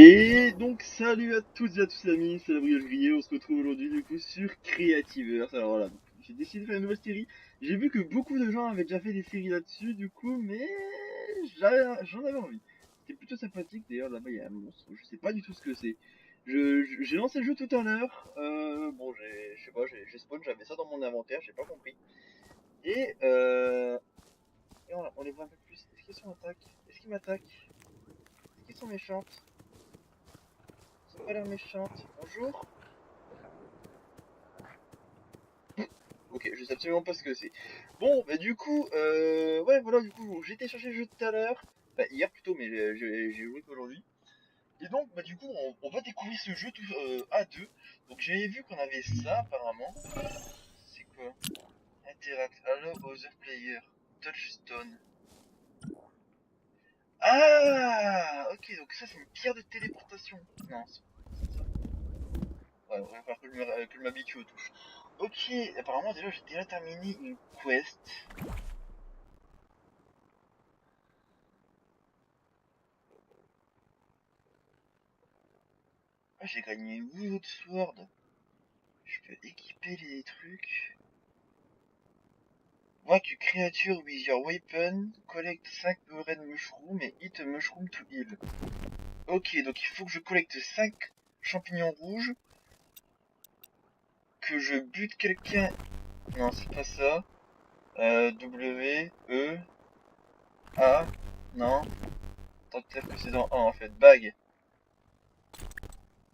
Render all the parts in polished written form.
Et donc salut à toutes et à tous amis, c'est la Brioche Grillée, on se retrouve aujourd'hui du coup sur Creativerse. Alors voilà, j'ai décidé de faire une nouvelle série. J'ai vu que beaucoup de gens avaient déjà fait des séries là-dessus du coup, mais j'en avais envie. C'était plutôt sympathique, d'ailleurs là-bas il y a un monstre, je sais pas du tout ce que c'est. J'ai lancé le jeu tout à l'heure, bon je sais pas, j'ai spawn, j'avais ça dans mon inventaire, j'ai pas compris. Et on les voit un peu plus, est-ce qu'ils sont attaques? Est-ce qu'ils m'attaquent? Est-ce qu'ils sont méchantes? Ils ont pas l'air méchantes. Bonjour. Ok, je sais absolument pas ce que c'est. Bon, bah du coup, ouais, voilà, du coup, j'ai téléchargé le jeu tout à l'heure. Enfin, hier plutôt, mais j'ai joué qu'aujourd'hui. Et donc, bah du coup, on va découvrir ce jeu tout, à deux. Donc j'avais vu qu'on avait ça, apparemment. C'est quoi? Interact, allow other player, touchstone. Ah, ok, donc ça c'est une pierre de téléportation. Non, c'est ça. Ouais, il va falloir que je m'habitue aux touches. Ok, apparemment déjà j'ai déjà terminé une quest. Ah, j'ai gagné une Wood Sword. Je peux équiper les trucs. Whack a creature with your weapon. Collect 5 red mushrooms et eat a mushroom to heal. Ok, donc il faut que je collecte 5 champignons rouges. Que je bute quelqu'un. Non, c'est pas ça. W, E, A. Non. Tant que c'est dans A en fait. Bag.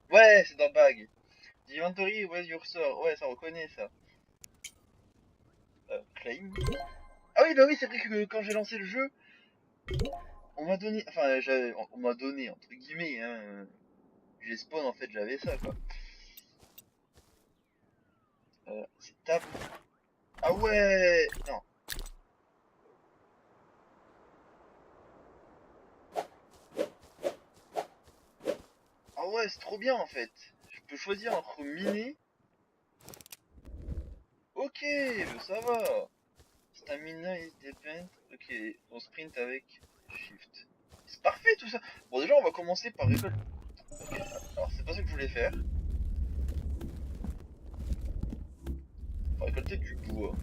Ouais, c'est dans Bag. The inventory was your sword. Ouais, ça on reconnaît ça. Claim. Ah oui, bah oui, c'est vrai que quand j'ai lancé le jeu, on m'a donné, enfin, on m'a donné, entre guillemets, hein, j'ai spawn, en fait, j'avais ça, quoi. C'est table. Ah ouais. Non. Ah ouais, c'est trop bien, en fait. Je peux choisir entre miner. Ok, ça va. Stamina is depend. Ok, on sprint avec shift. C'est parfait, tout ça. Bon, déjà, on va commencer par récolter. Ok, alors, c'est pas ça que je voulais faire. On va récolter du bois.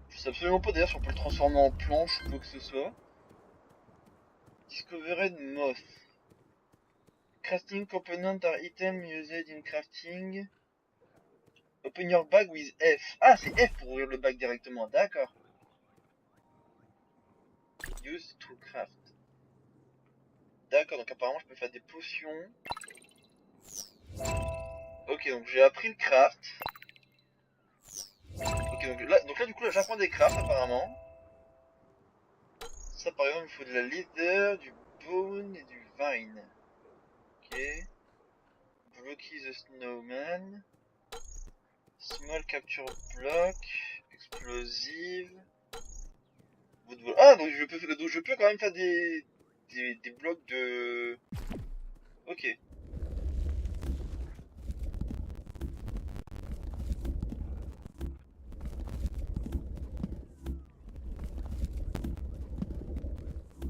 Je sais absolument pas d'ailleurs si on peut le transformer en planche ou quoi que ce soit. Discovered moth. Crafting component are item used in crafting. Open your bag with F. Ah, c'est F pour ouvrir le bac directement. D'accord. Use to craft. D'accord, donc apparemment je peux faire des potions. Ok, donc j'ai appris le craft. Ok, donc là du coup là j'apprends des crafts apparemment. Ça par exemple il faut de la leather, du bone et du vine. Ok. Blocky the snowman. Small capture block. Explosive. Ah, donc je peux quand même faire des blocs de... Ok.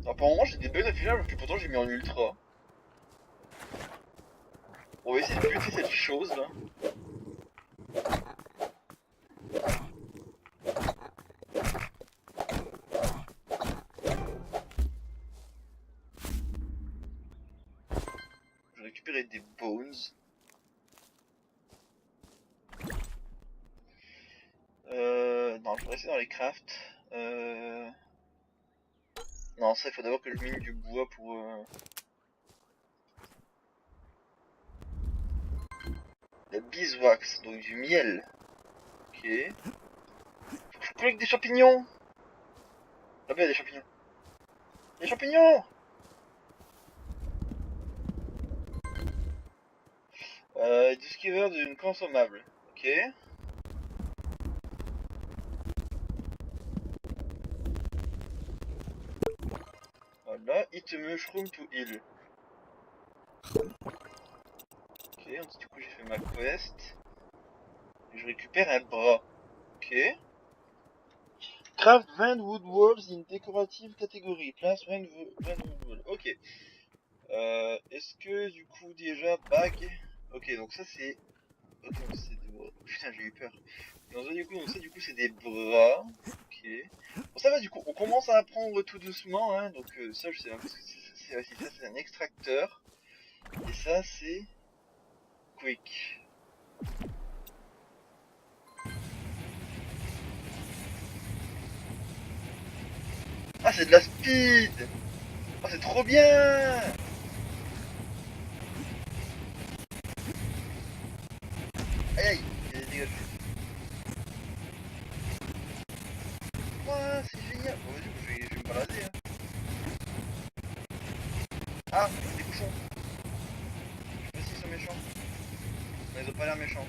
Apparemment j'ai des bugs affichables que pourtant j'ai mis en ultra. On va essayer de buter cette chose là. Je vais récupérer des bones. Non, je vais rester dans les crafts. Non, ça il faut d'abord que je mine du bois pour... La beeswax, donc du miel. Ok. Faut que je collecte des champignons. Là-bas il y a des champignons. Des champignons. Discover d'une consommable. Ok. Voilà, eat a mushroom to heal. Ok, donc du coup j'ai fait ma quest. Et je récupère un bras. Ok. Craft 20 wood walls in decorative category. Class 20 wood walls. Ok. Est-ce que du coup déjà bag. Ok, donc ça c'est. Ok, donc c'est des bras. Putain, j'ai eu peur. Donc ça du coup c'est des bras. Ok. Bon ça va du coup, on commence à apprendre tout doucement, hein. Donc ça je sais même pas ce que c'est. Si ça c'est un extracteur. Et ça c'est quick. Ah c'est de la speed. Oh c'est trop bien. Aïe aïe, dégage. Ouah, c'est génial. Bon vas-y, je vais me balader, hein. Ah, des bouchons. Je sais pas s'ils sont méchants. Non, ils ont pas l'air méchants.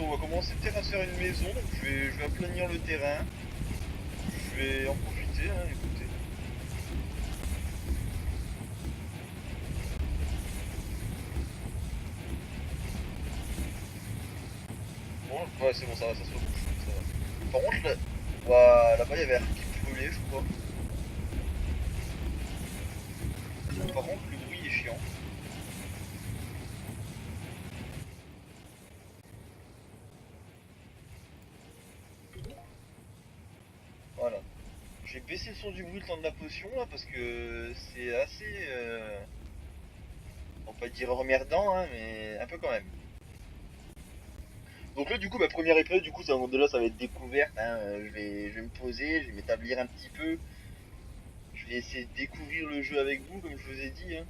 On va commencer peut-être à se faire une maison, donc je vais aplanir le terrain. Je vais en profiter, hein, écoutez. Bon, ouais, c'est bon, ça va, ça se rebouche. Ça va. Par contre, là, ouah, là-bas, il y avait un truc qui brûlait, je crois. Par contre, le bruit est chiant. Voilà. J'ai baissé le son du bruit le temps de la potion, là, parce que c'est assez... on va pas dire emmerdant, hein, mais un peu quand même. Donc là, du coup, ma première épreuve, du coup, déjà, ça va être découverte, hein. Je vais me poser, je vais m'établir un petit peu. Je vais essayer de découvrir le jeu avec vous, comme je vous ai dit, hein.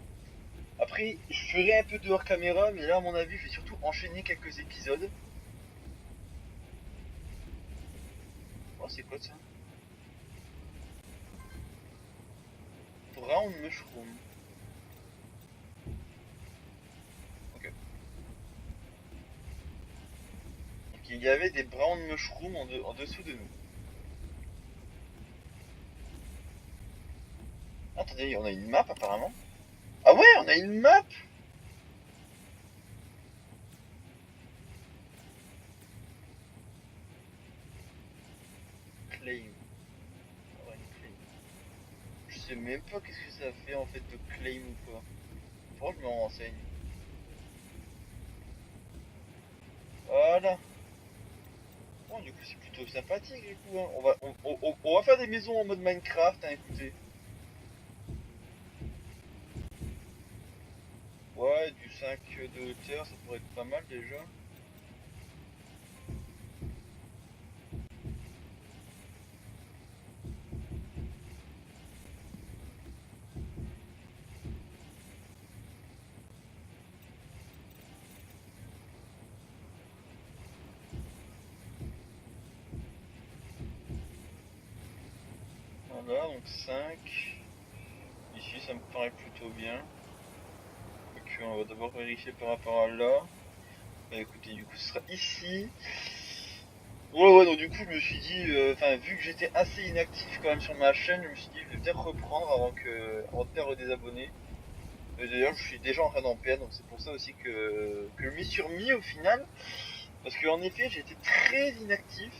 Après, je ferai un peu de hors caméra, mais là, à mon avis, je vais surtout enchaîner quelques épisodes. Oh, c'est quoi ça? Brown Mushroom. Ok. Donc, il y avait des Brown Mushrooms en dessous de nous. Attendez, on a une map apparemment. Ah ouais, on a une map. Claim. Ah ouais, une claim. Je sais même pas qu'est-ce que ça fait en fait de claim ou pas. Faut que je me renseigne. Voilà. Bon, du coup, c'est plutôt sympathique du coup, hein. On va faire des maisons en mode Minecraft, hein, écoutez. Ouais, du 5 de hauteur, ça pourrait être pas mal déjà. Voilà, donc 5. Ici, ça me paraît plutôt bien. Donc, on va d'abord vérifier par rapport à là. Bah écoutez, du coup, ce sera ici. Ouais, ouais, donc du coup, je me suis dit, enfin, vu que j'étais assez inactif quand même sur ma chaîne, je me suis dit, je vais peut-être reprendre avant de perdre des abonnés. Et d'ailleurs, je suis déjà en train d'en perdre, donc c'est pour ça aussi que je m'y suis remis au final. Parce qu'en effet, j'étais très inactif.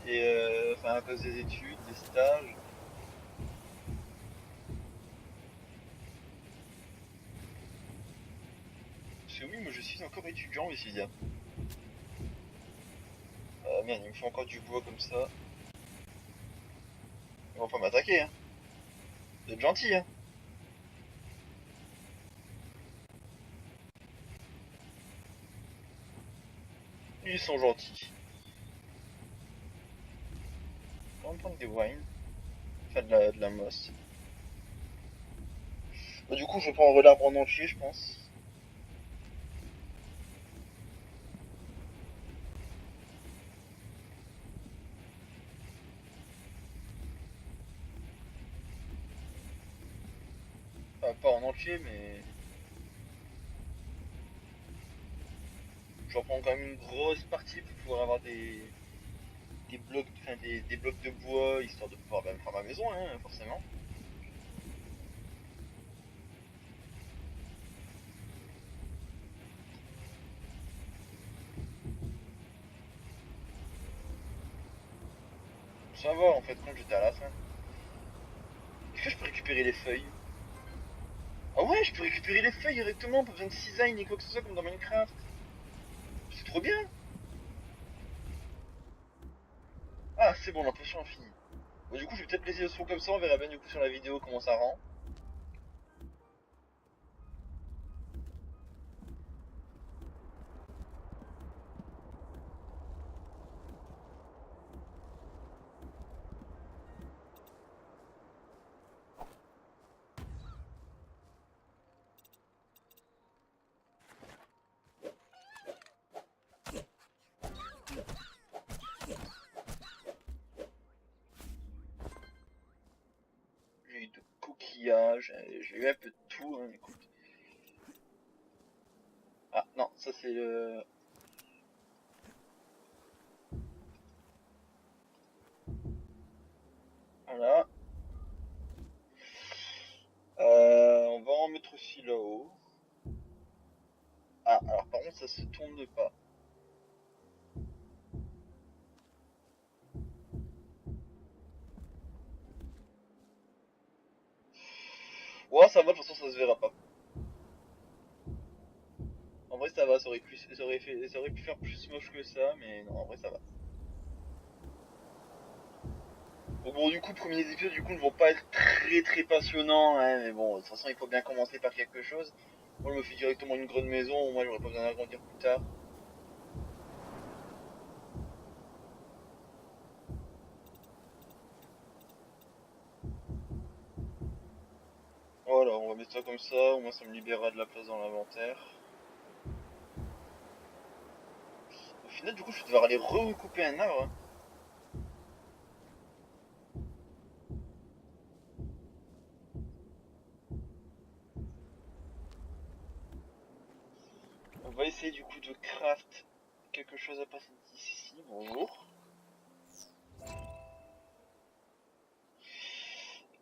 Et enfin, à cause des études, des stages. Parce que oui, moi je suis encore étudiant ici. Ah merde, il me faut encore du bois comme ça. Ils vont pas m'attaquer, hein. Vous êtes gentil, hein. Ils sont gentils. On va prendre des wines. Enfin, de la mosse. Bah, du coup, je vais prendre l'arbre en entier, je pense. Enfin, pas en entier, mais je reprends quand même une grosse partie pour pouvoir avoir des des blocs, enfin des blocs de bois, histoire de pouvoir faire ma maison, hein, forcément. Ça va, en fait, quand j'étais à la fin. Est-ce que je peux récupérer les feuilles? Ah ouais, je peux récupérer les feuilles directement, pas besoin de cisaille ni quoi que ce soit comme dans Minecraft. C'est trop bien. Ah, c'est bon, l'impression infinie. Bon, du coup, je vais peut-être laisser le son comme ça, on verra bien du coup sur la vidéo comment ça rend. J'ai eu de coquillages, j'ai eu un peu de tout, hein, écoute. Ah, non, ça c'est le... Voilà. On va en mettre aussi là-haut. Ah, alors par contre, ça se tourne pas. Ouais, ça va, de toute façon, ça se verra pas. En vrai, ça va, ça aurait pu faire plus moche que ça, mais non, en vrai, ça va. Bon, du coup, premier épisode, du coup, ne vont pas être très passionnants, hein, mais bon, de toute façon, il faut bien commencer par quelque chose. Moi, je me fais directement une grande maison, moi, j'aurais pas besoin d'agrandir plus tard. Voilà, on va mettre ça comme ça, au moins ça me libérera de la place dans l'inventaire. Au final, du coup, je vais devoir aller recouper un arbre, hein. On va essayer du coup de craft quelque chose à passer d'ici. Bonjour.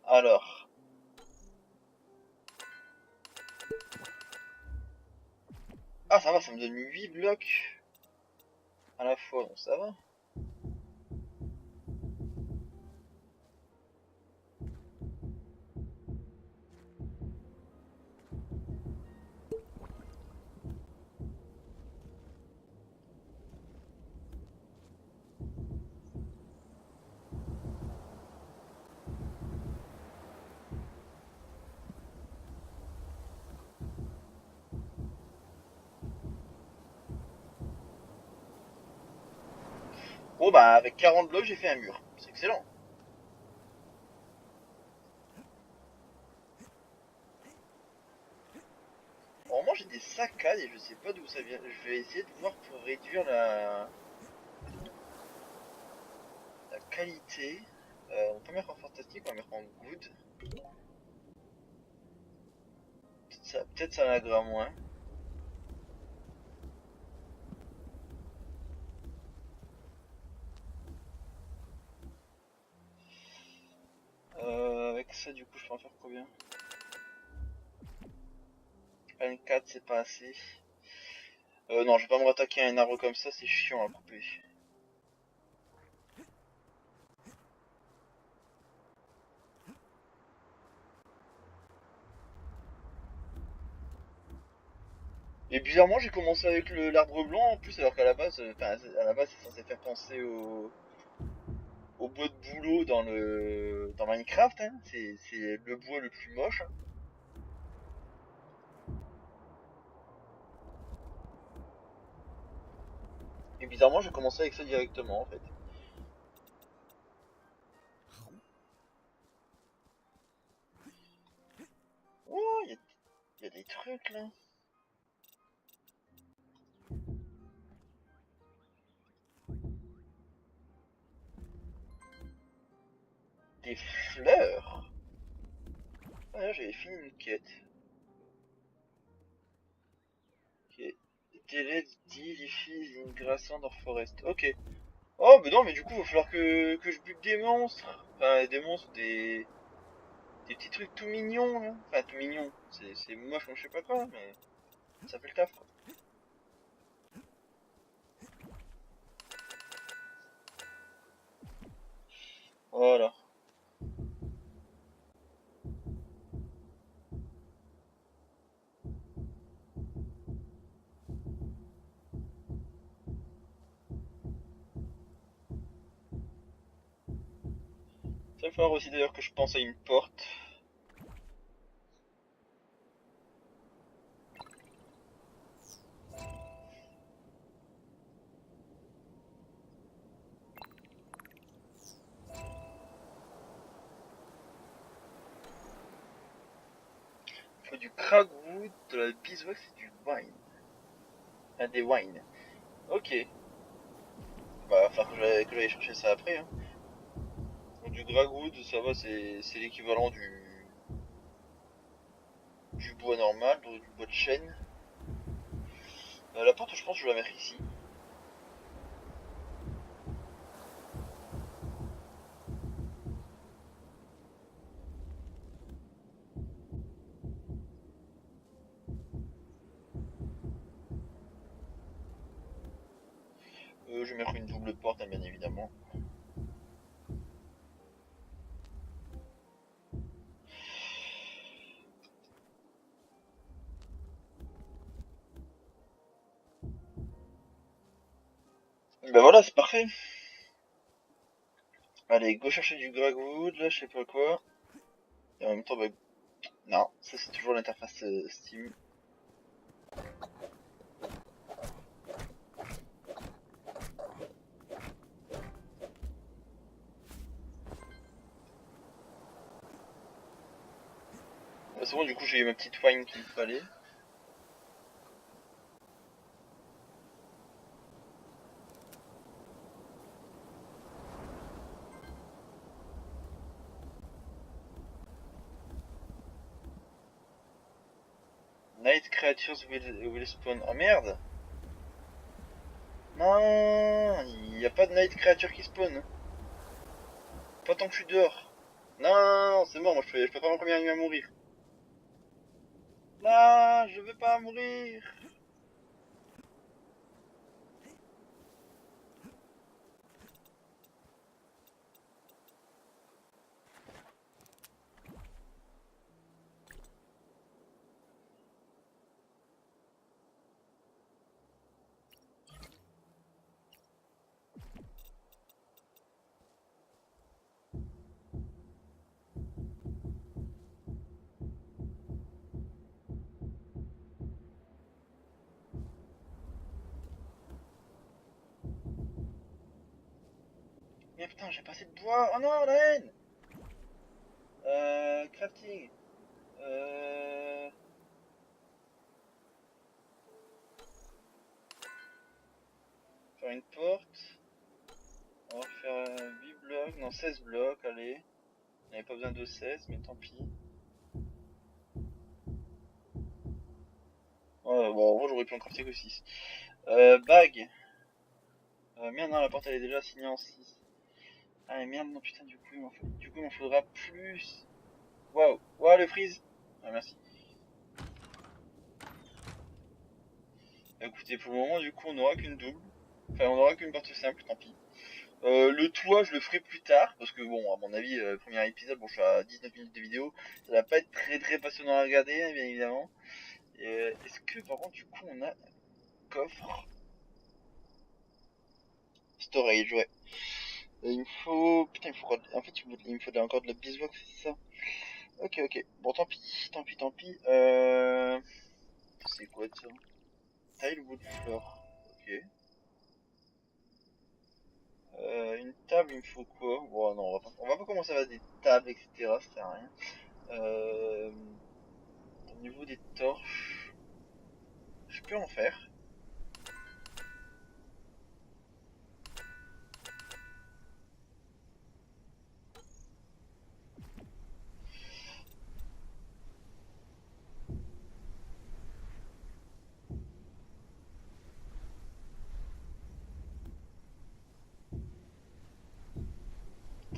Alors. Ah, ça va, ça me donne 8 blocs à la fois, donc ça va. Bon, bah, avec 40 blocs, j'ai fait un mur. C'est excellent. Normalement, j'ai des saccades et je sais pas d'où ça vient. Je vais essayer de voir pour réduire la qualité. On peut mettre en fantastique, on va mettre en good. Peut-être ça l'agra moins. Avec ça, du coup, je peux en faire combien? 24, c'est pas assez. Non, je vais pas me rattaquer à un arbre comme ça, c'est chiant à couper. Et bizarrement, j'ai commencé avec l'arbre blanc en plus, alors qu'à la base, à la base, c'est censé faire penser au bois de bouleau dans Minecraft, hein. C'est le bois le plus moche, hein. Et bizarrement, j'ai commencé avec ça directement en fait. Oh, y a des trucs là. Des fleurs. Ah, j'avais fini une quête. Ok. Délai d'Illifies in Grassland or Forest. Ok. Oh, mais non, mais du coup, il va falloir que je bute des monstres. Enfin, des monstres, des petits trucs tout mignons, là. Enfin, tout mignons. C'est moche comme je sais pas quoi, mais ça fait le taf, quoi. Voilà. Ça va falloir aussi d'ailleurs que je pense à une porte. Il faut du cragwood, de la beeswax et du wine. Ah, des wines. Ok. Bah, va falloir que j'aille chercher ça après, hein. Bon, du cragwood, ça va, c'est l'équivalent du bois normal, du bois de chêne. La porte, je pense que je vais la mettre ici. Je vais mettre une double porte, hein, bien évidemment. Ben voilà, c'est parfait. Allez, go chercher du cragwood, là, je sais pas quoi. Et en même temps, bah, non, ça c'est toujours l'interface Steam. C'est bon, du coup, j'ai eu ma petite wine qu'il me fallait. Night creatures will spawn. Oh merde! Non, il n'y a pas de night creature qui spawn. Pas tant que je suis dehors. Non, c'est mort, moi je peux pas me premier à mourir. Non, je veux pas mourir. Mais putain, j'ai pas assez de bois. Oh non, la haine. Crafting. Euh... Faire une porte. On va faire 8 blocs, non 16 blocs, allez. Il n'y avait pas besoin de 16, mais tant pis. Ouais, bon, en gros, j'aurais pu en crafter que 6. Bague. Merde, non, la porte elle est déjà signée en 6. Ah, mais merde, non, putain, du coup, il m'en faudra plus. Waouh, waouh, le freeze. Ah, merci. Écoutez, pour le moment, du coup, on n'aura qu'une double. Enfin, on n'aura qu'une porte simple, tant pis. Le toit, je le ferai plus tard, parce que bon, à mon avis, le premier épisode, bon, je suis à 19 minutes de vidéo, ça va pas être très très passionnant à regarder, hein, bien évidemment. Est-ce que, par contre, du coup, on a un coffre storage, ouais. Il me faut, putain, en fait, il me faudrait encore de la beeswax, c'est ça. Ok, ok. Bon, tant pis, tant pis, tant pis. C'est quoi ça? Tile wood floor. Ok. Une table, il me faut quoi? Bon, non, on va pas commencer à faire des tables, etc. Ça sert à rien. Euh, Au niveau des torches, je peux en faire.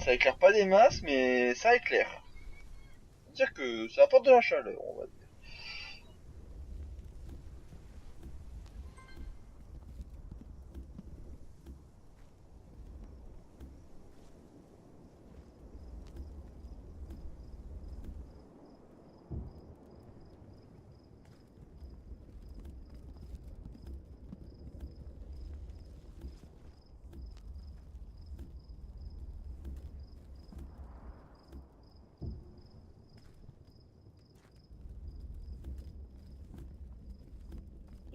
Ça éclaire pas des masses, mais ça éclaire. C'est-à-dire que ça apporte de la chaleur, on va dire.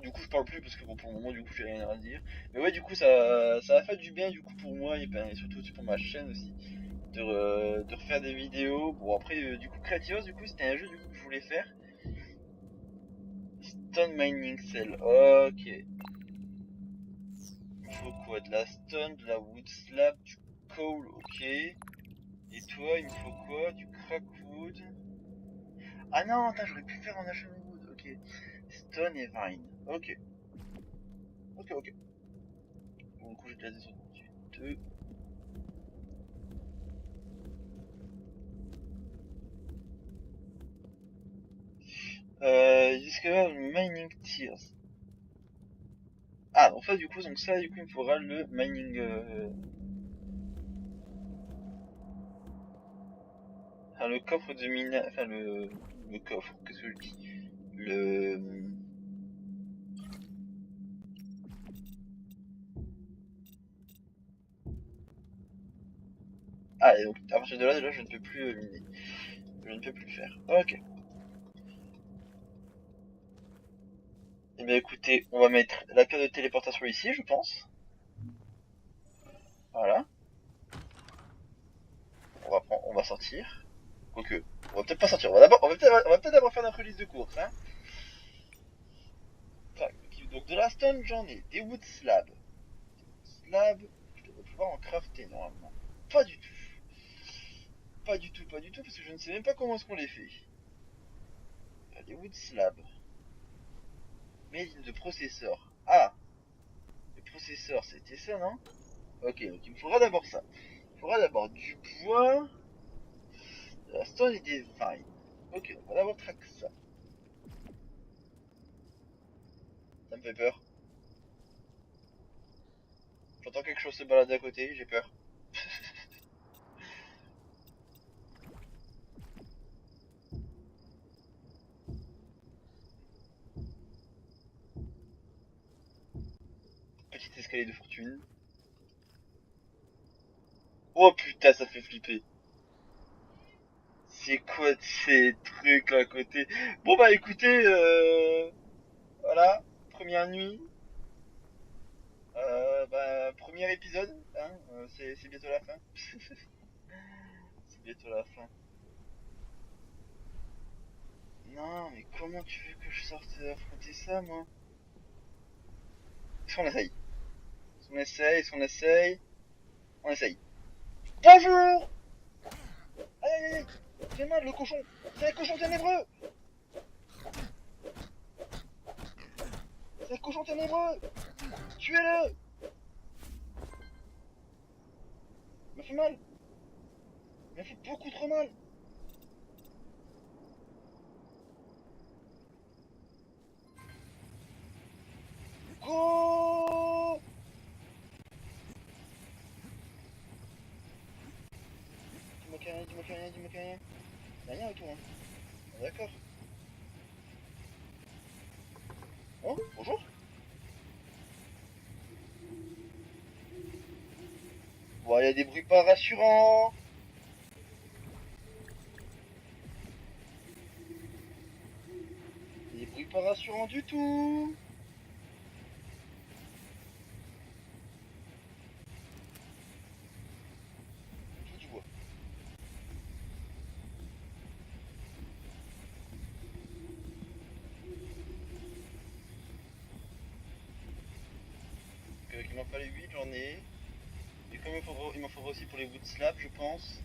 Du coup, je parle plus parce que bon, pour le moment, du coup, j'ai rien à dire. Mais ouais, du coup, ça a fait du bien, du coup, pour moi et, ben, et surtout pour ma chaîne aussi, de refaire des vidéos. Bon, après, du coup, Creativos, du coup, c'était un jeu du coup que je voulais faire. Stone Mining Cell, ok. Il me faut quoi? De la stone, de la wood slab, du coal, ok. Et toi, il me faut quoi? Du crackwood. Ah non, attends, j'aurais pu faire en ashen wood, ok. Stone et vine, ok. Ok, ok. Bon, du coup, j'ai déjà des autres. 2. Discover mining tiers. Ah, en fait, du coup, donc ça, du coup, il me faudra le mining. Enfin, le coffre de mine. Enfin, le coffre, qu'est-ce que je dis? Le. Ah, et donc, à partir de là, déjà, je ne peux plus miner. Je ne peux plus le faire. Ok. Eh bien, écoutez, on va mettre la pierre de téléportation ici, je pense. Voilà. On va sortir. Quoique, on va peut-être pas sortir. On va peut-être d'abord faire notre liste de courses, hein. Tac. Donc, de la stone, j'en ai. Des wood slabs. Slab, je devrais pouvoir en crafter normalement. Pas du tout. Pas du tout, pas du tout, parce que je ne sais même pas comment est-ce qu'on les fait. Les wood slabs. Made in the processor. Ah, le processeur, c'était ça, non? Ok, donc il me faudra d'abord ça. Il me faudra d'abord du bois, de la stone et des vines. Ok, on va d'abord track ça. Ça me fait peur. J'entends quelque chose se balader à côté, j'ai peur. Petit escalier de fortune. Oh putain, ça fait flipper. C'est quoi ces trucs là à côté? Bon bah écoutez, voilà, première nuit, premier épisode, hein, c'est bientôt la fin. C'est bientôt la fin. Non, mais comment tu veux que je sorte affronter ça, moi? Est-ce qu'on essaye? Est-ce qu'on essaye? Est-ce qu'on essaye? On essaye. Bonjour! Aïe aïe aïe! Fais mal le cochon! C'est un cochon ténébreux! C'est un cochon ténébreux! Tuez-le! Il m'a fait mal! Il m'a fait beaucoup trop mal! Go! Dis-moi qu'il y a rien, dis-moi qu'il y a rien, dis-moi qu'il y a rien. Y'a rien autour, hein. Ah, d'accord. Oh, bonjour. Bon, il y a des bruits pas rassurants. Des bruits pas rassurants du tout. Tout du bois. Il m'en fallait 8, j'en ai. Et comme il m'en faudra aussi pour les wood slabs, je pense.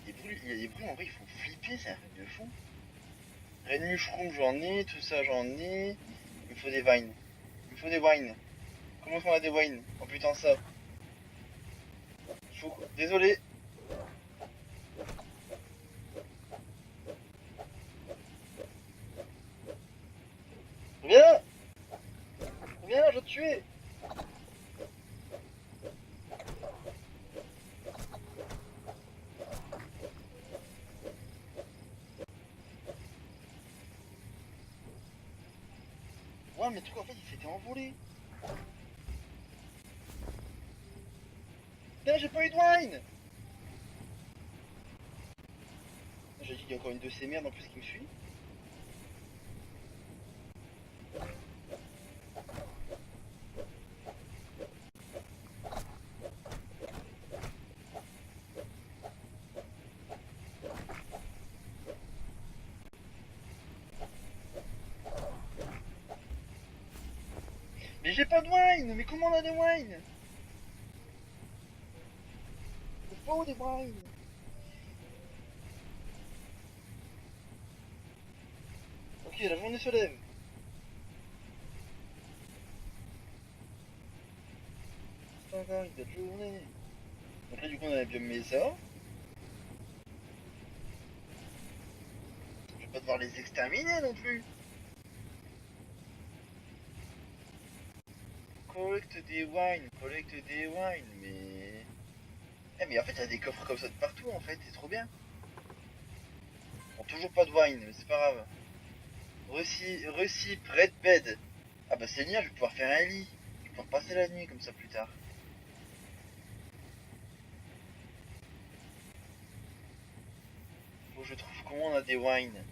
Il y a des bruits en vrai, ils font flipper, c'est un truc de fou. Red mushroom, j'en ai. Tout ça, j'en ai. Il me faut des vines. Il me faut des wines. Comment est-ce qu'on a des wines? Oh putain, ça. Désolé. Viens. Viens, je vais te tuer. Ouais, mais le truc en fait, il s'était envolé. Putain, j'ai pas eu de wine. J'ai dit qu'il y a encore une de ces merdes en plus qui me suit. Mais j'ai pas de wine. Mais comment on a des wine? Il faut des wine. Ok, la journée se lève. C'est encore une belle journée. Donc là, du coup, on a bien mis ça. Je vais pas devoir les exterminer non plus. Collecte des wines, mais... Eh mais en fait, il y a des coffres comme ça de partout, en fait, c'est trop bien. Bon, toujours pas de wine, mais c'est pas grave. Recip, red bed. Ah bah c'est bien, je vais pouvoir faire un lit. Je vais pouvoir passer la nuit comme ça plus tard. Faut que je trouve comment on a des wines.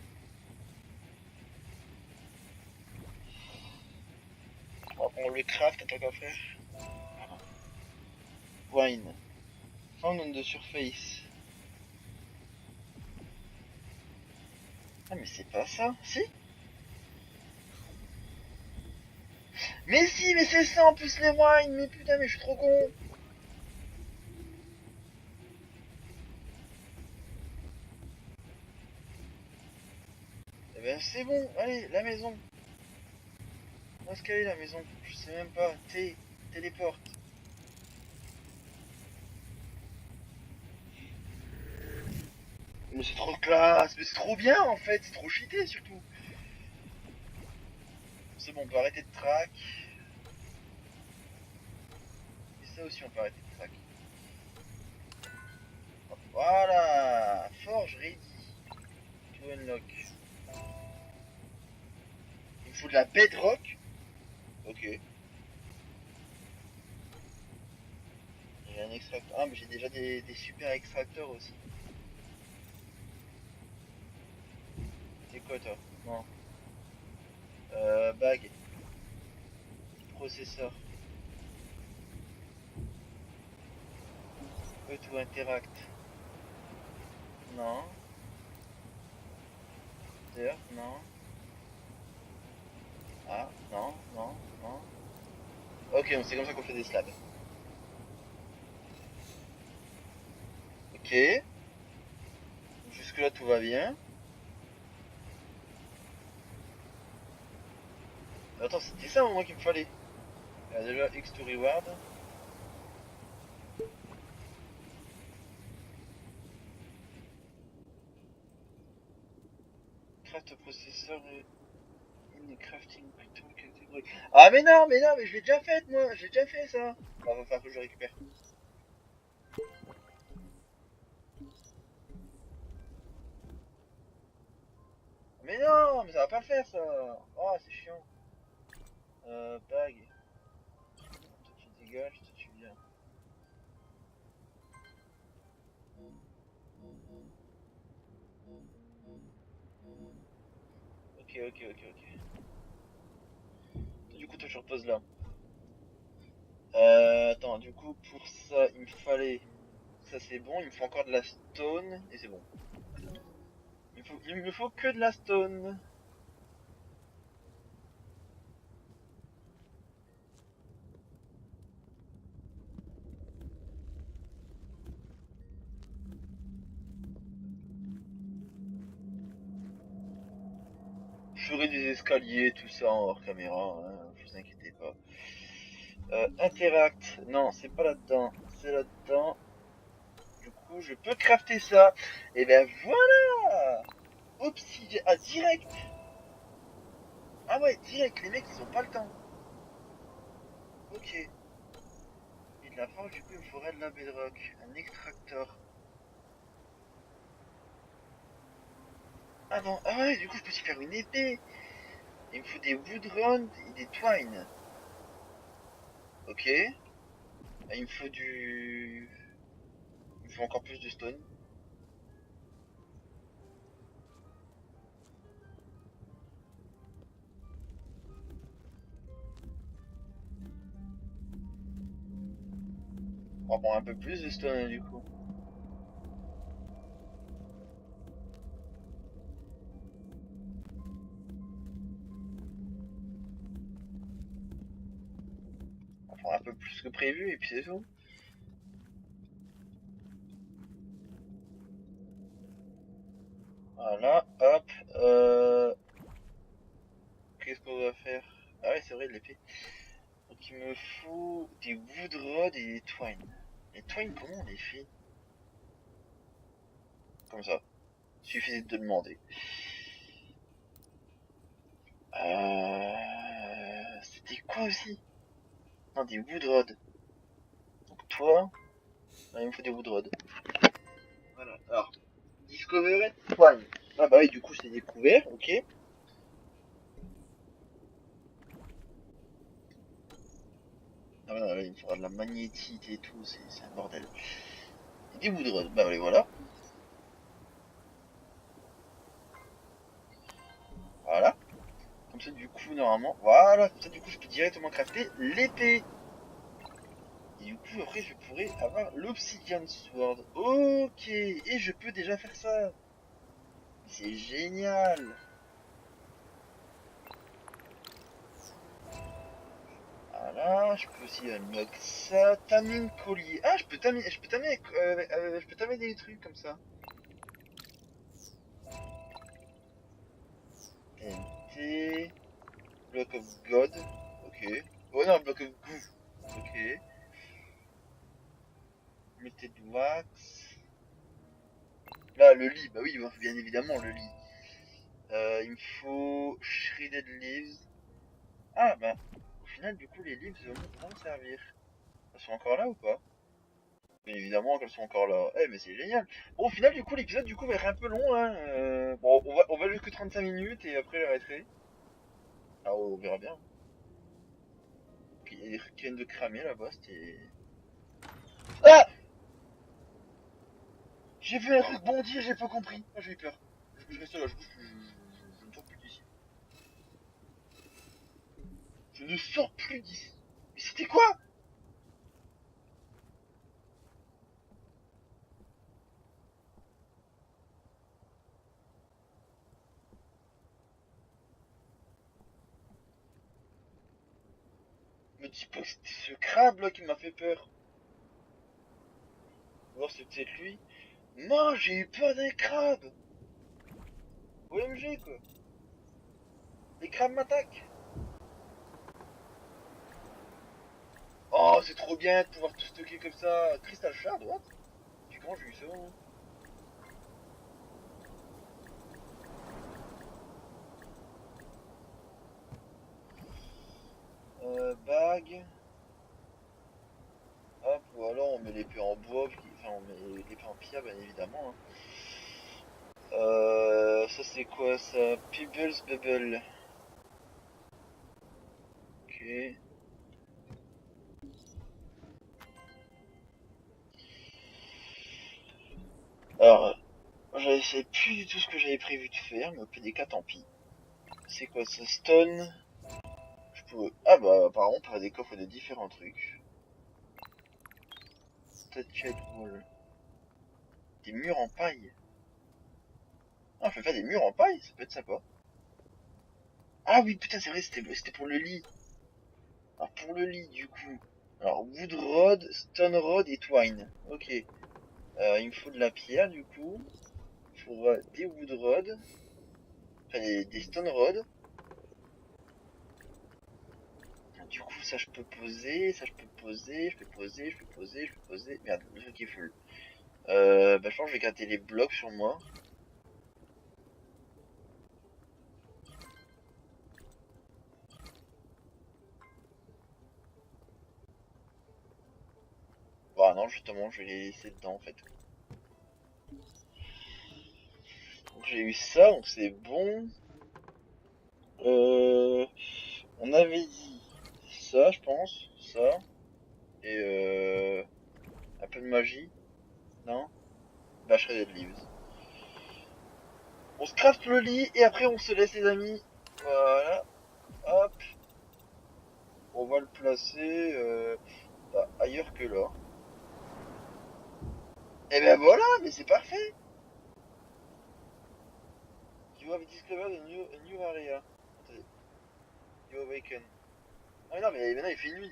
On le craft, tant qu'à faire. Wine. Found on the surface. Ah mais c'est pas ça, si? Mais si, mais c'est ça en plus les wines, mais putain, mais je suis trop con. Eh ben c'est bon, allez, la maison. Où est-ce qu'elle est la maison? Je sais même pas. Téléporte. Mais c'est trop classe, mais c'est trop bien en fait, c'est trop cheaté surtout. C'est bon, on peut arrêter de track. Et ça aussi, on peut arrêter de track. Voilà, forge ready to unlock. Il me faut de la bedrock. Ok. J'ai un extracteur. Ah, mais j'ai déjà des super extracteurs aussi. C'est quoi toi? Non. Bag. Processeur. To interact. Non. D'ailleurs, non. Ah, non, non, non. Ok, donc c'est comme ça qu'on fait des slabs. Ok. Jusque là tout va bien. Attends, c'était ça moi qu'il me fallait. Déjà X to reward. Craft processeur in crafting tool category. Ah mais non, mais je l'ai déjà fait moi, j'ai déjà fait ça. Bah, va falloir que je récupère. Mais non, mais ça va pas le faire ça. Oh c'est chiant. Bag. Toi tu dégages, toi tu viens. Ok. Du coup toi je repose là. Attends, du coup pour ça il me fallait. Ça c'est bon, il me faut encore de la stone et c'est bon. Il me faut que de la stone. Je ferai des escaliers, tout ça en hors caméra, hein, vous inquiétez pas. Interact, non, c'est pas là-dedans, c'est là-dedans. Du coup, je peux crafter ça. Et ben voilà. Obsidian, ah direct. Ah ouais, direct, les mecs, ils ont pas le temps. Ok. Et de la forge, du coup, il me faudrait de la bedrock, un extracteur. Ah non, ah ouais, du coup, je peux aussi faire une épée. Il me faut des woodrun et des twine. Ok. Ah, il me faut du... Il me faut encore plus de stone. On va prendre un peu plus de stone, du coup. On va prendre un peu plus que prévu, et puis c'est tout. Voilà, hop. Qu'est-ce qu'on va faire? Ah ouais, c'est vrai, l'épée. Donc il me faut des wood rods et des twine. Les twine, comment on les fait? Comme ça. Suffisait de demander. C'était quoi aussi? Non, des wood rods. Donc toi, là, il me faut des wood rods. Voilà. Alors, discovered twine. Ah bah oui, du coup, c'est découvert, ok. Ah bah non, là, il me faudra de la magnétite et tout, c'est un bordel. Et des wood rods, bah oui, voilà. Voilà. Comme ça, du coup, normalement, voilà. Comme ça, du coup, je peux directement crafter l'épée. Et du coup, après, je pourrais avoir l'Obsidian Sword. Ok, et je peux déjà faire ça. C'est génial. Voilà, je peux aussi unlock ça. Tamine collier. Ah, je peux t'amener des trucs comme ça. TNT. Block of God. Ok. Oh non, Block of Goo. Ok. Melted Wax. Là, le lit. Bah oui, bien évidemment, le lit. Il me faut Shredded Leaves. Ah, bah, au final, du coup, les leaves vont me servir. Elles sont encore là ou pas? Bien évidemment qu'elles sont encore là. Eh, mais c'est génial. Bon, au final, du coup, l'épisode, du coup, va être un peu long, hein. Bon, on va jusque 35 minutes et après, j'arrêterai. Ah, on verra bien. Ok, il y a des trucs qui viennent de cramer là-bas, c'était... Ah! J'ai vu un truc bondir, j'ai pas compris. Ah, j'ai eu peur. Je reste là, je ne sors plus d'ici. Je ne sors plus d'ici. Mais c'était quoi? Me dis pas que c'était ce crabe là qui m'a fait peur. Ou alors c'est peut-être lui. Non, j'ai eu peur d'un crabe. OMG quoi. Les crabes m'attaquent. Oh, c'est trop bien de pouvoir tout stocker comme ça. Crystal Shard, what? Puis comment j'ai eu ça, hein? Bague. Hop, ou alors on met l'épée en bois, enfin on met l'épée en pierre, bien évidemment, hein. Ça c'est quoi ça? Pebbles Bubble. Ok. Alors, je sais plus du tout ce que j'avais prévu de faire, mais au PDK, tant pis. C'est quoi ça? Stone. Je peux... Ah bah apparemment on peut faire des coffres de différents trucs. Statuette wall. Des murs en paille. Ah, je peux faire des murs en paille, ça peut être sympa. Ah oui, putain, c'est vrai, c'était pour le lit. Alors pour le lit, du coup. Alors, wood rod, stone rod et twine. Ok. Il me faut de la pierre, du coup. Il faudra des wood rod. Enfin, des stone rod. Du coup, ça je peux poser, ça je peux poser, je peux poser, je peux poser, je peux poser. Merde, le truc est full. Bah, je pense que je vais gratter les blocs sur moi. Bah non, justement, je vais les laisser dedans en fait. Donc j'ai eu ça, donc c'est bon. Euh, on avait dit ça, je pense, ça, et un peu de magie, non? Bah, Shredded Leaves. On se craft le lit et après on se laisse les amis. Voilà, hop, on va le placer bah, ailleurs que là. Et ben voilà, mais c'est parfait. You have discovered a new area. Attendez, you awaken. Ah mais non, mais maintenant il fait nuit.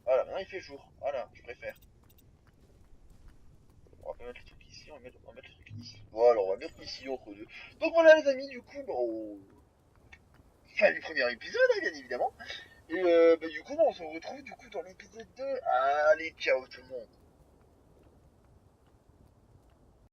Voilà, maintenant il fait jour. Voilà, je préfère. On va pas mettre le truc ici, on va mettre le truc ici. Voilà, on va mettre ici entre deux. Donc voilà les amis, du coup, bon, fin du premier épisode, hein, bien évidemment. Et bah, du coup, on se retrouve du coup dans l'épisode 2. Allez, ciao tout le monde.